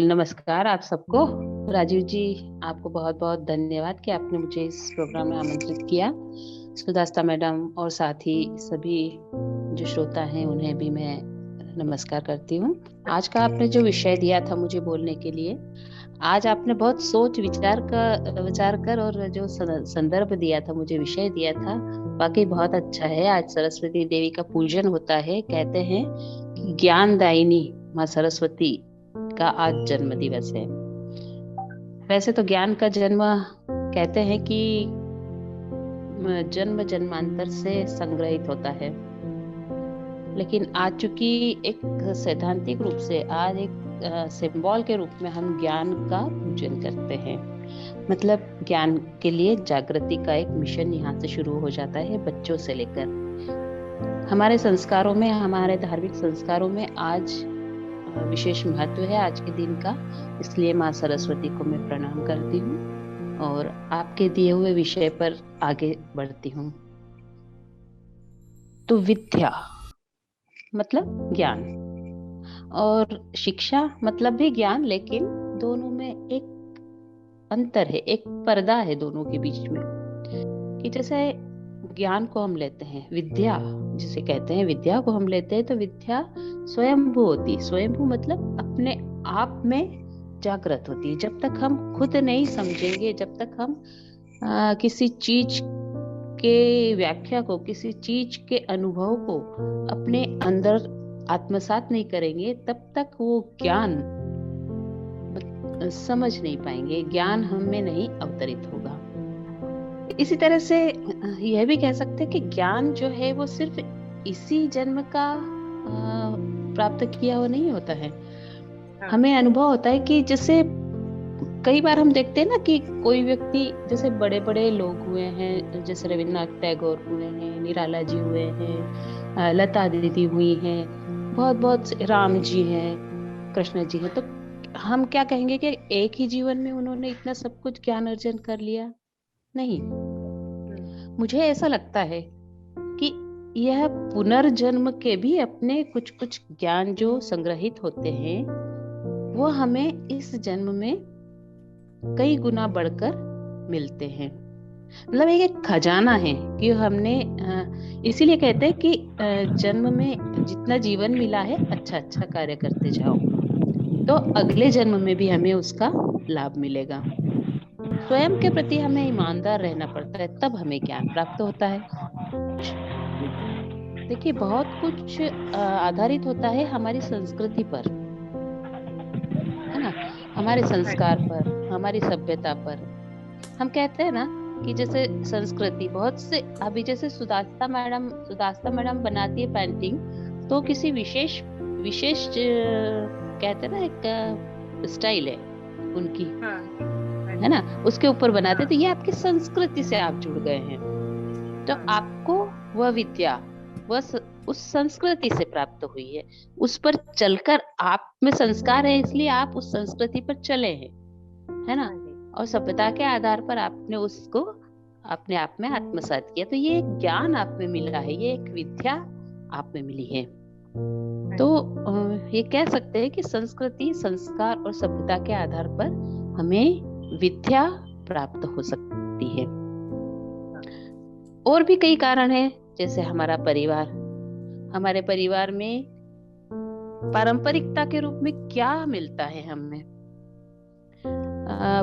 नमस्कार आप सबको। राजीव जी, आपको बहुत बहुत धन्यवाद कि आपने मुझे इस प्रोग्राम में आमंत्रित किया। सुदास्ता मैडम और साथ ही सभी जो श्रोता हैं उन्हें भी मैं नमस्कार करती हूँ। आज का आपने जो विषय दिया था मुझे बोलने के लिए, आज आपने बहुत सोच विचार कर और जो संदर्भ दिया था, मुझे विषय दिया था, वाकई बहुत अच्छा है। आज सरस्वती देवी का पूजन होता है। कहते हैं कि ज्ञानदायिनी माँ सरस्वती का आज जन्म दिवस है। वैसे तो ज्ञान का जन्म कहते हैं कि जन्म जन्मांतर से संग्रहित होता है, लेकिन आज चूंकि एक सैद्धांतिक रूप से आज एक सिंबल के रूप में हम ज्ञान का पूजन करते हैं। मतलब ज्ञान के लिए जागृति का एक मिशन यहाँ से शुरू हो जाता है, बच्चों से लेकर। हमारे संस्कारों में, हमारे धार्मिक संस्कारों में आज विशेष महत्व है आज के दिन का। इसलिए माँ सरस्वती को मैं प्रणाम करती हूँ और आपके दिए हुए विषय पर आगे बढ़ती हूँ। तो विद्या मतलब ज्ञान और शिक्षा मतलब भी ज्ञान, लेकिन दोनों में एक अंतर है, एक पर्दा है दोनों के बीच में। कि जैसे ज्ञान को हम लेते हैं, विद्या जिसे कहते हैं, विद्या को हम लेते हैं तो विद्या स्वयंभू होती है। स्वयंभू मतलब अपने आप में जागृत होती है। जब तक हम खुद नहीं समझेंगे, जब तक हम किसी चीज के व्याख्या को, किसी चीज के अनुभव को अपने अंदर आत्मसात नहीं करेंगे, तब तक वो ज्ञान समझ नहीं पाएंगे, ज्ञान हम में नहीं अवतरित होगा। इसी तरह से यह भी कह सकते हैं कि ज्ञान जो है वो सिर्फ इसी जन्म का प्राप्त किया हुआ नहीं होता है। हमें अनुभव होता है कि जैसे कई बार हम देखते हैं ना कि कोई व्यक्ति, जैसे बड़े बड़े लोग हुए हैं, जैसे रविन्द्रनाथ टैगोर हुए हैं, निराला जी हुए हैं, लता दीदी हुई हैं, बहुत बहुत राम जी हैं, कृष्ण जी हैं, तो हम क्या कहेंगे कि एक ही जीवन में उन्होंने इतना सब कुछ ज्ञान अर्जन कर लिया? नहीं, मुझे ऐसा लगता है कि यह पुनर्जन्म के भी अपने कुछ कुछ ज्ञान जो संग्रहित होते हैं वो हमें इस जन्म में कई गुना बढ़कर मिलते हैं। मतलब एक खजाना है कि हमने, इसीलिए कहते हैं कि जन्म में जितना जीवन मिला है अच्छा अच्छा कार्य करते जाओ तो अगले जन्म में भी हमें उसका लाभ मिलेगा। स्वयं के प्रति हमें ईमानदार रहना पड़ता है, तब हमें ज्ञान प्राप्त होता है। देखिए, बहुत कुछ आधारित होता है हमारी संस्कृति पर, है ना, हमारे संस्कार पर, हमारी सभ्यता पर। हम कहते हैं ना कि जैसे संस्कृति बहुत से, अभी जैसे सुदास्ता मैडम बनाती है पेंटिंग, तो किसी विशेष विशेष कहते हैं ना, एक स्टाइल है उनकी, है ना, उसके ऊपर बनाते, तो ये आपकी संस्कृति से आप जुड़ गए हैं। तो आपको वह विद्या उस संस्कृति से प्राप्त हुई है, उस पर चलकर आप में संस्कार है, इसलिए आप उस संस्कृति पर चले हैं, है ना, और सभ्यता के आधार पर आपने उसको अपने आप में आत्मसात किया। तो ये एक ज्ञान आप में मिला है, ये एक विद्या आप में मिली है। तो ये कह सकते हैं कि संस्कृति, संस्कार और सभ्यता के आधार पर हमें विद्या प्राप्त हो सकती है। और भी कई कारण हैं, जैसे हमारा परिवार, हमारे परिवार में पारंपरिकता के रूप में क्या मिलता है हमें,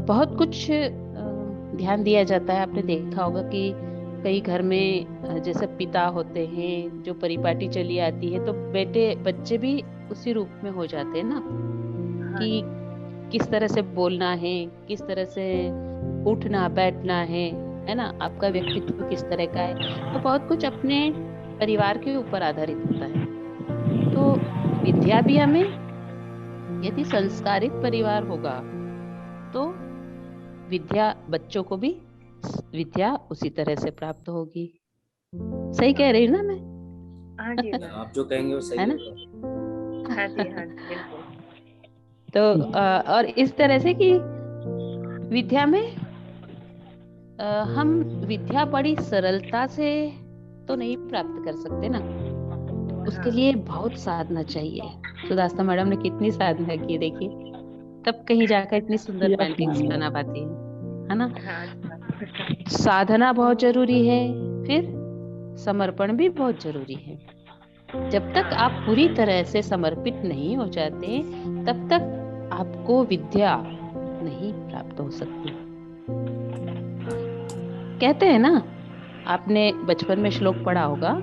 बहुत कुछ ध्यान दिया जाता है। आपने देखा होगा कि कई घर में जैसे पिता होते हैं, जो परिपाटी चली आती है, तो बच्चे भी उसी रूप में हो जाते हैं ना, कि किस तरह से बोलना है, किस तरह से उठना बैठना है ना, आपका व्यक्तित्व किस तरह का है, तो बहुत कुछ अपने परिवार के ऊपर आधारित होता है। तो विद्या भी हमें, यदि संस्कारित परिवार होगा तो विद्या, बच्चों को भी विद्या उसी तरह से प्राप्त होगी। सही कह रही हूँ ना मैं? हाँ जी, आप जो कहेंगे वो सही है ना? हाँ जी, हाँ जी, बिल्कुल। तो और इस तरह से कि विद्या में हम विद्या बड़ी सरलता से तो नहीं प्राप्त कर सकते ना, उसके लिए बहुत साधना चाहिए। सुदास्ता मैडम ने कितनी साधना की, देखिए, तब कहीं जाकर इतनी सुंदर यस पेंटिंग्स मैम। बना पाती है ना। हाँ जी मैम। साधना बहुत जरूरी है, फिर समर्पण भी बहुत जरूरी है। जब तक हाँ। आप पूरी तरह से समर्पित नहीं हो जाते, तब तक आपको विद्या नहीं प्राप्त हो सकती। कहते हैं ना, आपने बचपन में श्लोक पढ़ा होगा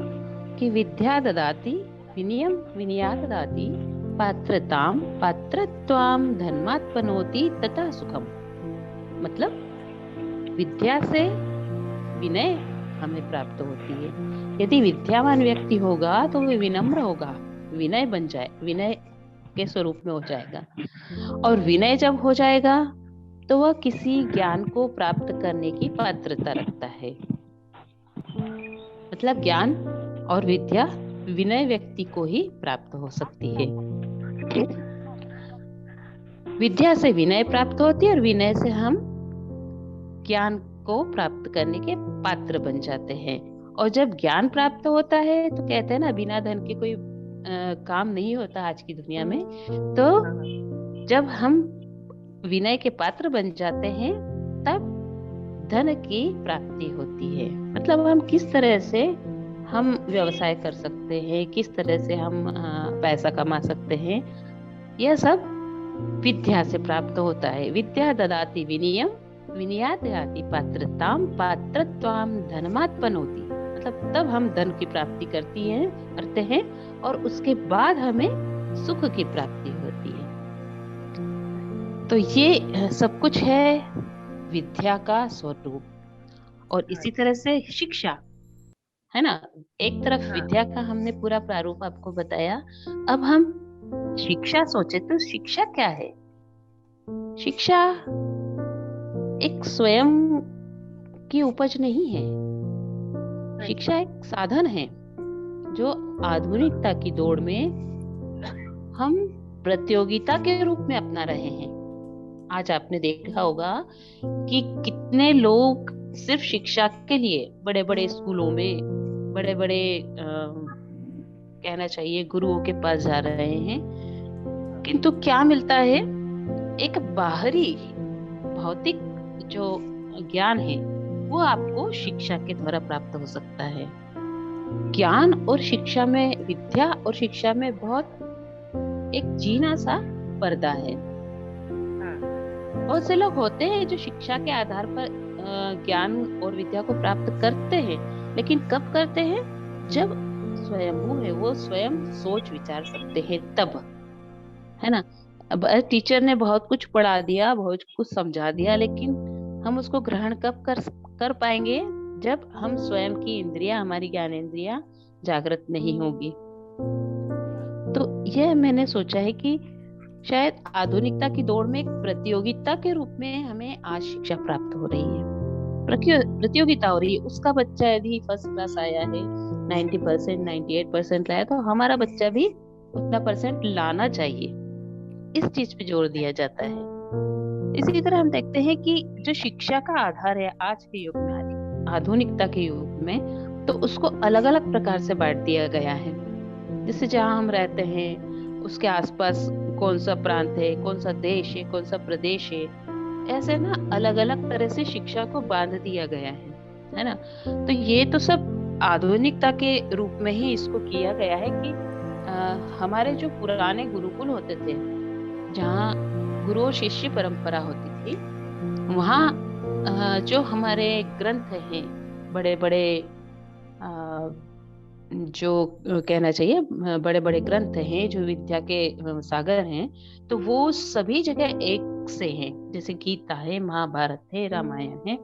कि विद्या ददाति विनयम विनया ददाति पात्रताम पात्रत्वाम धर्मात्पनोति तथा सुखम। मतलब विद्या से विनय हमें प्राप्त होती है। यदि विद्यावान व्यक्ति होगा तो वह विनम्र होगा, विनय बन जाए, विनय के स्वरूप में हो जाएगा। और विनय जब हो जाएगा तो वह किसी ज्ञान को प्राप्त करने की पात्रता रखता है। मतलब ज्ञान और विद्या विनय व्यक्ति को ही प्राप्त हो सकती है। विद्या से विनय प्राप्त होती है और विनय से हम ज्ञान को प्राप्त करने के पात्र बन जाते हैं। और जब ज्ञान प्राप्त होता है तो कहते हैं ना, बिना धन के कोई काम नहीं होता आज की दुनिया में। तो जब हम विनय के पात्र बन जाते हैं तब धन की प्राप्ति होती है। मतलब हम किस तरह से हम व्यवसाय कर सकते हैं, किस तरह से हम पैसा कमा सकते हैं, यह सब विद्या से प्राप्त होता है। विद्या ददाति विनयम विनया ददाति पात्रताम पात्रत्वाम धनमात्पनोति। मतलब तब हम धन की प्राप्ति करते हैं और उसके बाद हमें सुख की प्राप्ति होती है। तो ये सब कुछ है विद्या का स्वरूप। और इसी तरह से शिक्षा है ना, एक तरफ विद्या का हमने पूरा प्रारूप आपको बताया। अब हम शिक्षा सोचे तो शिक्षा क्या है? शिक्षा एक स्वयं की उपज नहीं है। शिक्षा एक साधन है जो आधुनिकता की दौड़ में हम प्रतियोगिता के रूप में अपना रहे हैं। आज आपने देखा होगा कि कितने लोग सिर्फ शिक्षा के लिए बड़े बड़े स्कूलों में, बड़े बड़े कहना चाहिए गुरुओं के पास जा रहे हैं, किंतु क्या मिलता है? एक बाहरी भौतिक जो ज्ञान है वो आपको शिक्षा के द्वारा प्राप्त हो सकता है। ज्ञान और शिक्षा में, विद्या और शिक्षा में बहुत एक जीना सा पर्दा है। बहुत से लोग होते हैं जो शिक्षा के आधार पर ज्ञान और विद्या को प्राप्त करते हैं, लेकिन कब करते हैं? जब स्वयंभू है, वो स्वयं सोच विचार सकते हैं तब, है ना। अब टीचर ने बहुत कुछ पढ़ा दिया, बहुत कुछ समझा दिया, लेकिन हम उसको ग्रहण कब कर पाएंगे? जब हम स्वयं की इंद्रियां, हमारी ज्ञानेंद्रियां जागृत नहीं होगी। तो यह मैंने सोचा है कि शायद आधुनिकता की दौड़ में एक प्रतियोगिता के रूप में हमें आज शिक्षा प्राप्त हो रही है। प्रतियोगिता हो रही है। उसका बच्चा यदि फर्स्ट क्लास आया है, 90%, 98% लाया, तो हमारा बच्चा भी उतना परसेंट लाना चाहिए। इस चीज पे जोर दिया जाता है। इसी तरह हम देखते हैं कि जो शिक्षा का आधार है आज के युग में, आधुनिकता के युग में, तो उसको अलग अलग प्रकार से बांट दिया गया है। जैसे जहाँ हम रहते हैं उसके आसपास कौन सा प्रांत है, कौन सा देश है, कौन सा प्रदेश है, ऐसे ना अलग अलग तरह से शिक्षा को बांध दिया गया है ना। तो ये तो सब आधुनिकता के रूप में ही इसको किया गया है कि हमारे जो पुराने गुरुकुल होते थे, जहाँ गुरु और शिष्य परंपरा होती थी, वहाँ जो हमारे ग्रंथ हैं, बड़े बड़े जो कहना चाहिए बड़े बड़े ग्रंथ हैं जो विद्या के सागर हैं, तो वो सभी जगह एक से हैं। जैसे गीता है, महाभारत है, रामायण है,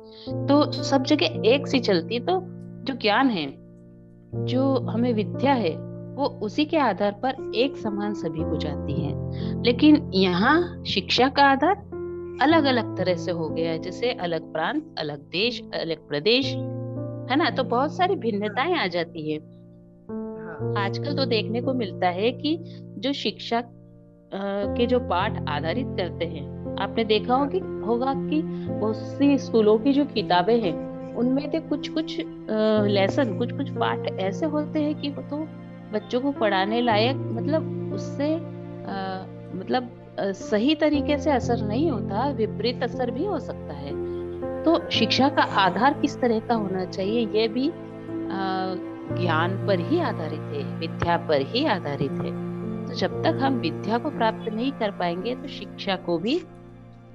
तो सब जगह एक सी चलती है। तो जो ज्ञान है, जो हमें विद्या है, वो उसी के आधार पर एक समान सभी को जाती है। लेकिन यहाँ शिक्षा का आधार अलग अलग तरह से हो गया है। जैसे अलग प्रांत, अलग देश, अलग प्रदेश, है ना। तो बहुत सारी भिन्नताएं आ जाती है। आजकल तो देखने को मिलता है कि जो शिक्षा के जो पाठ आधारित करते हैं, आपने देखा होगा कि बहुत सी स्कूलों की जो किताबें हैं उनमें तो कुछ कुछ लेसन, कुछ कुछ पाठ ऐसे होते हैं कि वो तो बच्चों को पढ़ाने लायक, मतलब उससे मतलब सही तरीके से असर नहीं होता, विपरीत असर भी हो सकता है। तो शिक्षा का आधार किस तरह का होना चाहिए, ये भी ज्ञान पर ही आधारित है, विद्या पर ही आधारित है। तो जब तक हम विद्या को प्राप्त नहीं कर पाएंगे तो शिक्षा को भी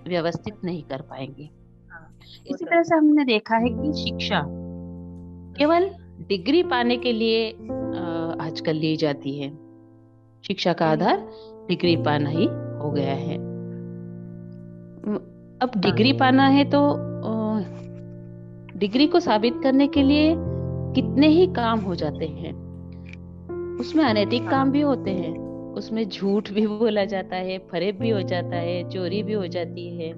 व्यवस्थित नहीं कर पाएंगे। हाँ, वो इसी तो तरह है। से हमने देखा है कि शिक्षा केवल डिग्री पाने के लिए आजकल ली जाती है। शिक्षा का आधार डिग्री पाना ही हो गया है। म, अब हाँ, डिग्री पाना है तो डिग्री को साबित करने के लिए कितने ही काम हो जाते हैं। उसमें अनैतिक हाँ, काम भी होते हैं, उसमें झूठ भी बोला जाता है, फरेब भी हो जाता है, चोरी भी हो जाती है।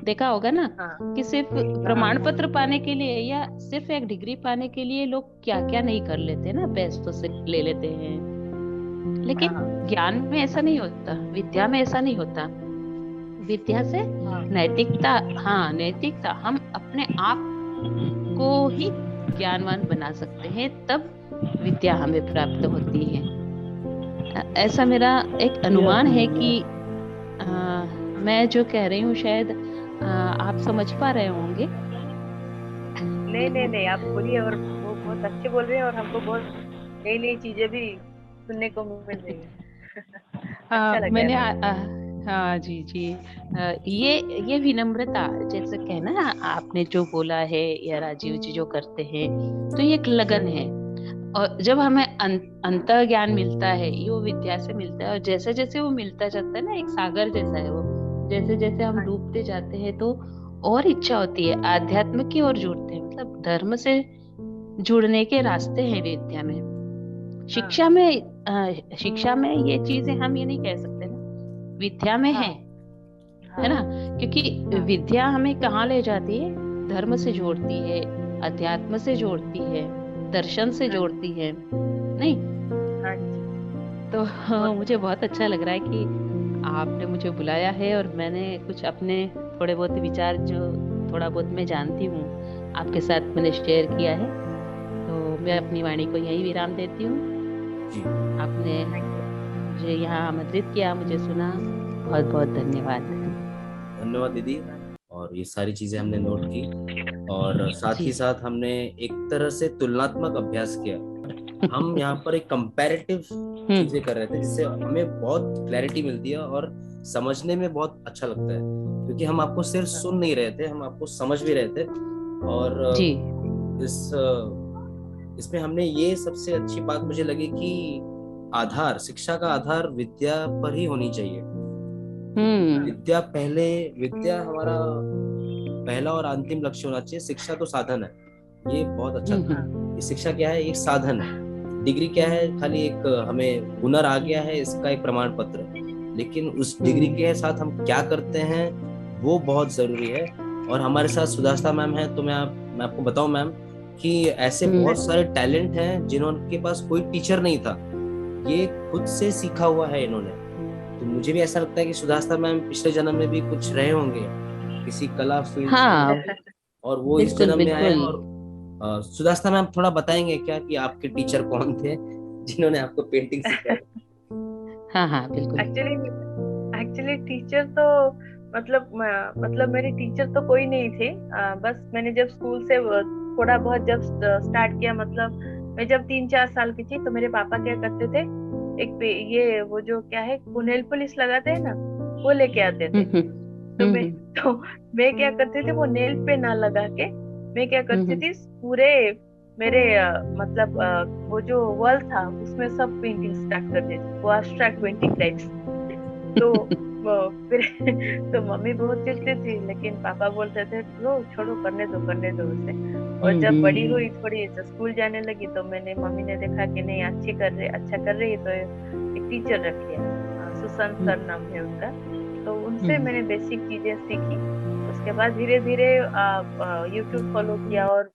देखा होगा ना हाँ, कि सिर्फ हाँ, प्रमाण पत्र पाने के लिए या सिर्फ एक डिग्री पाने के लिए लोग क्या क्या नहीं कर लेते ना, पैसों से ले लेते हैं। लेकिन हाँ, ज्ञान में ऐसा नहीं होता, विद्या में ऐसा नहीं होता। विद्या से हाँ, नैतिकता, हाँ नैतिकता, हम अपने आप को ही ज्ञानवान बना सकते हैं, तब विद्या हमें प्राप्त होती है। ऐसा मेरा एक अनुमान है कि अ, मैं जो कह रही हूँ शायद आप समझ पा रहे होंगे। नहीं नहीं नहीं, आप बोलिए, और वो बहुत अच्छे बोल रहे हैं, और हमको बहुत नई नई चीजें भी सुनने को मिल रही है। अच्छा हाँ लग रहा है मैंने मैम। हाँ जी जी, ये विनम्रता, जैसे कहना आपने जो बोला है, या राजीव जी जो करते हैं, तो ये एक लगन है। और जब हमें अंतर ज्ञान मिलता है, ये वो विद्या से मिलता है, और जैसे जैसे वो मिलता जाता है ना, एक सागर जैसा है वो, जैसे जैसे हम हाँ जी, डूबते जाते हैं तो और इच्छा होती है आध्यात्म की ओर जुड़ते हैं, मतलब धर्म से जुड़ने के रास्ते हैं विद्या में। हाँ, शिक्षा में ये चीजें हम ये नहीं कह सकते ना, विद्या में हाँ, है हाँ, ना। क्योंकि हाँ, विद्या हमें कहाँ ले जाती है, धर्म से जोड़ती है, अध्यात्म से जोड़ती है, दर्शन से हाँ जी, जोड़ती है, नहीं। हाँ जी, तो वो तो मुझे है। बहुत अच्छा लग रहा है कि आपने मुझे बुलाया है, और मैंने कुछ अपने थोड़े बहुत विचार जो थोड़ा बहुत मैं जानती हूँ आपके साथ मैंने शेयर किया है। तो मैं अपनी वाणी को यही विराम देती हूँ। जी, आपने थैंक यू। मुझे यहाँ आमंत्रित किया, मुझे सुना, बहुत बहुत धन्यवाद। धन्यवाद दीदी। धन्यवाद। और ये सारी चीज़ें हमने नोट की, और साथ जी। ही साथ हमने एक तरह से तुलनात्मक अभ्यास किया। हम यहाँ पर एक कंपैरेटिव चीज़ें कर रहे थे, जिससे हमें बहुत क्लैरिटी मिलती है और समझने में बहुत अच्छा लगता है, क्योंकि हम आपको सिर्फ हाँ, सुन नहीं रहे थे, हम आपको समझ भी रहे थे। और जी। इसमें हमने ये सबसे अच्छी बात मुझे लगी कि आधार, शिक्षा का आधार विद्या पर ही होनी चाहिए। हम्म। हाँ, विद्या पहले, विद्या हमारा पहला और अंतिम लक्ष्य होना चाहिए। शिक्षा तो साधन है। ये बहुत अच्छा था। हाँ, ये शिक्षा क्या है? एक साधन है। डिग्री क्या है? खाली एक हमें हुनर आ गया है, इसका एक प्रमाण पत्र। लेकिन उस डिग्री हम्म। के साथ हम क्या करते हैं, वो बहुत जरूरी है। और हमारे साथ सुधास्ता मैम है, तो मैं आपको बताऊं मैम, कि ऐसे हम्म। बहुत सारे टैलेंट हैं जिन्होंने पास कोई टीचर नहीं था। ये खुद से सीखा हुआ है इन्होंने। तो मुझे भी ऐसा लगता है कि सुधास्ता मैम पिछले जन्म में भी कुछ रहे होंगे, किसी कला फील्ड से हाँ, रिलेटेड, और वो इस बिल्कुल जन्म में आए। बिल्कुल। और सुधास्ता मैम थोड़ा बताएंगे क्या कि आपके टीचर कौन थे जिन्होंने आपको पेंटिंग सिखाई? हाँ हाँ बिल्कुल। एक्चुअली एक्चुअली टीचर तो मतलब मेरे टीचर तो कोई नहीं थे। बस मैंने जब स्कूल से थोड़ा बहुत जब स्टार्ट किया, मतलब मैं जब 3-4 साल की थी, तो मेरे पापा क्या करते थे, ये वो जो क्या है, वो नेल पॉलिश लगाते हैं ना, वो लेके आते थे। हम्म। तो मैं हम्म। तो मैं क्या करती थी, वो नेल पे ना लगा के मैं क्या करती हम्म। थी, पूरे मेरे वो जो वॉल था उसमें सब पेंटिंग स्टार्ट कर देती थी, वो abstract पेंटिंग टाइप्स। तो फिर तो मम्मी बहुत चिढ़ती थी, लेकिन पापा बोलते थे रो, छोड़ो, करने दो उसे। और जब बड़ी हुई, थोड़ी स्कूल जाने लगी, तो मम्मी ने देखा कि नहीं, अच्छा कर रही है, तो एक टीचर रख लिया। सुशांत सर नाम है उनका। तो उनसे मैंने बेसिक चीजें सीखी। उसके बाद धीरे धीरे यूट्यूब फॉलो किया, और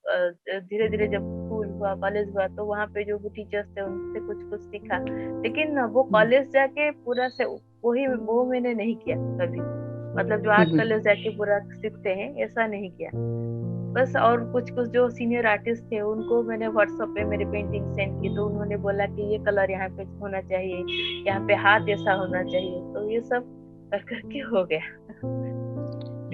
धीरे धीरे जब स्कूल हुआ, कॉलेज हुआ, तो वहाँ पे जो भी टीचर्स थे उनसे कुछ कुछ सीखा। लेकिन वो कॉलेज जाके पूरा से वही वो मैंने नहीं किया कभी। मतलब जो आर्ट कॉलेज जाके पूरा सीखते हैं, ऐसा नहीं किया। बस, और कुछ कुछ जो सीनियर आर्टिस्ट थे उनको मैंने व्हाट्सएप पे मेरी पेंटिंग सेंड की, तो उन्होंने बोला कि ये कलर यहाँ पे होना चाहिए, यहाँ पे हाथ ऐसा होना चाहिए, तो ये सब कर करके हो गया।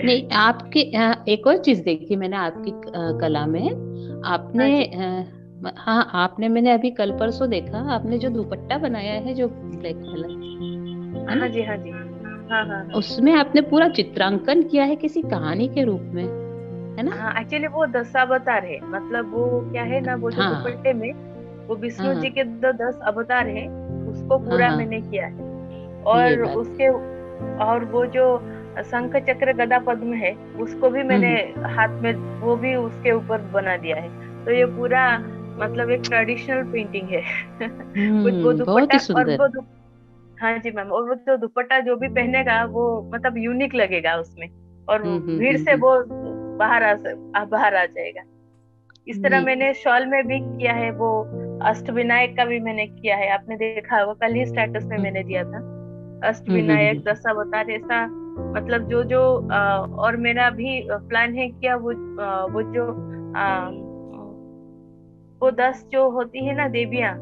नहीं, आपकी एक और चीज देखी मैंने आपकी कला में। हाँ आपने जी, हाँ, आपने, मैंने अभी कल परसों देखा, आपने जो दुपट्टा बनाया है जो ब्लैक कलर, है हाँ ना, जी, हाँ जी, हाँ हाँ हाँ। उसमें आपने पूरा चित्रांकन किया है किसी कहानी के रूप में, है ना? हाँ एक्चुअली वो दशावतार है, मतलब वो क्या है ना, वो जो हाँ दुपट्टे में वो हाँ विष्णु हाँ जी के जो 10 अवतार है, उसको हाँ पूरा हाँ, मैंने किया है। ये और बात। उसके और वो जो शंख चक्र गदा पद्म है, उसको भी मैंने हम्म हाथ में, वो भी उसके ऊपर बना दिया है। तो ये पूरा मतलब एक ट्रेडिशनल पेंटिंग है। वो बहुत ही दुपट्टा और सुंदर। हाँ जी मैम, और वो जो दुपट्टा जो भी पहनेगा वो मतलब यूनिक लगेगा उसमें, और भीड़ से हम्म। वो बाहर आ जाएगा। इस तरह नहीं। मैंने शॉल में भी किया है, वो अष्टविनायक का भी मैंने किया है, आपने देखा होगा, कल ही स्टेटस में मैंने दिया था। अष्टविनायक हम्म। 10 अवतार ऐसा, मतलब जो जो और मेरा भी प्लान है क्या, वो जो वो 10 जो होती है ना देवियां,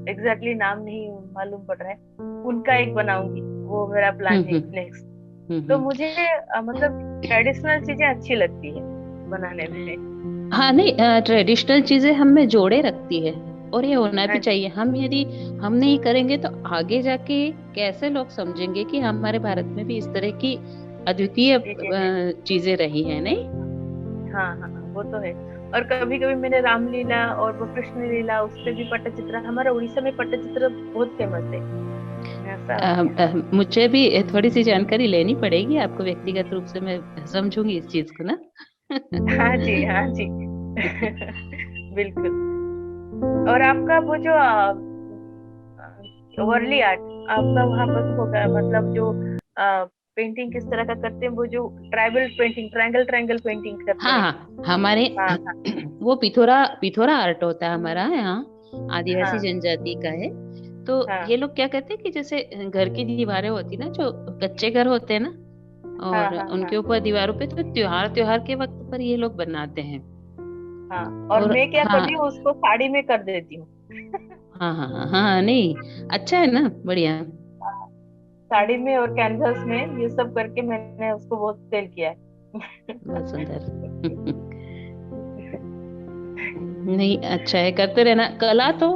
एग्जैक्टली नाम नहीं मालूम पड़ रहा है, उनका एक बनाऊंगी, वो मेरा प्लान है हम्म नेक्स्ट। तो हम्म। मुझे मतलब ट्रेडिशनल चीजें अच्छी लगती है बनाने में। हाँ नहीं, ट्रेडिशनल चीजें हम में जोड़े रखती है, और ये होना भी हाँ जी, चाहिए। हम यदि हम नहीं करेंगे तो आगे जाके कैसे लोग समझेंगे कि हमारे भारत में भी इस तरह की अद्वितीय चीजें हैं। चीजें रही हैं, नहीं? हाँ हाँ हाँ, वो तो है। और कभी कभी मैंने रामलीला और वो कृष्ण लीला, उस पे भी पट्टचित्र, हमारा उड़ीसा में पट्टचित्र बहुत फेमस है, ऐसा हो गया। मुझे भी थोड़ी सी जानकारी लेनी पड़ेगी, आपको व्यक्तिगत रूप से मैं समझूंगी इस चीज को ना। हाँ जी, हाँ जी। बिल्कुल। और आपका वो जो वर्ली आर्ट, आपका वहां पर होगा, मतलब जो पेंटिंग किस तरह का करते हैं, वो जो tribal painting, triangle triangle painting करते हाँ हैं। हाँ, हमारे हाँ हाँ वो पिथोरा पिथोरा आर्ट होता है हमारा यहाँ, आदिवासी हाँ जनजाति का है। तो हाँ ये लोग क्या कहते हैं कि जैसे घर की दीवारें होती ना, जो कच्चे घर होते हैं ना, हाँ और हाँ हाँ उनके ऊपर दीवारों पे तो त्योहार त्योहार के वक्त पर ये लोग बनाते हैं। हाँ। और और मैं क्या करती हूँ, हाँ उसको साड़ी में कर देती हूँ। हाँ हाँ हाँ हाँ, नहीं, अच्छा है ना, बढ़िया। साड़ी में और कैनवस में ये सब करके मैंने उसको बहुत सेल किया है। बहुत सुंदर। नहीं, अच्छा है, करते रहना। कला तो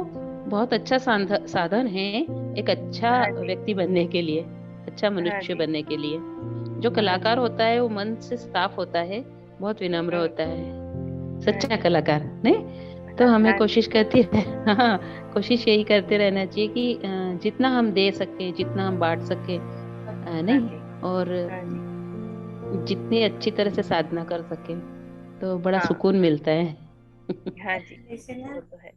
बहुत अच्छा साधन है एक अच्छा हाँ जी, व्यक्ति बनने के लिए, अच्छा हाँ मनुष्य जी, बनने के लिए। जो हाँ कलाकार जी। होता है वो मन से साफ होता है, बहुत विनम्र हम्म, होता है, हाँ सच्चा जी, कलाकार, नहीं? तो हाँ हमें हाँ जी, कोशिश करती हाँ, कोशिश यही करते रहना चाहिए कि जितना हम दे सके, जितना हम बांट सके, हाँ नहीं, जी, और हाँ जी, जितनी अच्छी तरह से साधना कर सके तो बड़ा हाँ सुकून मिलता है। हाँ जी, वो तो है।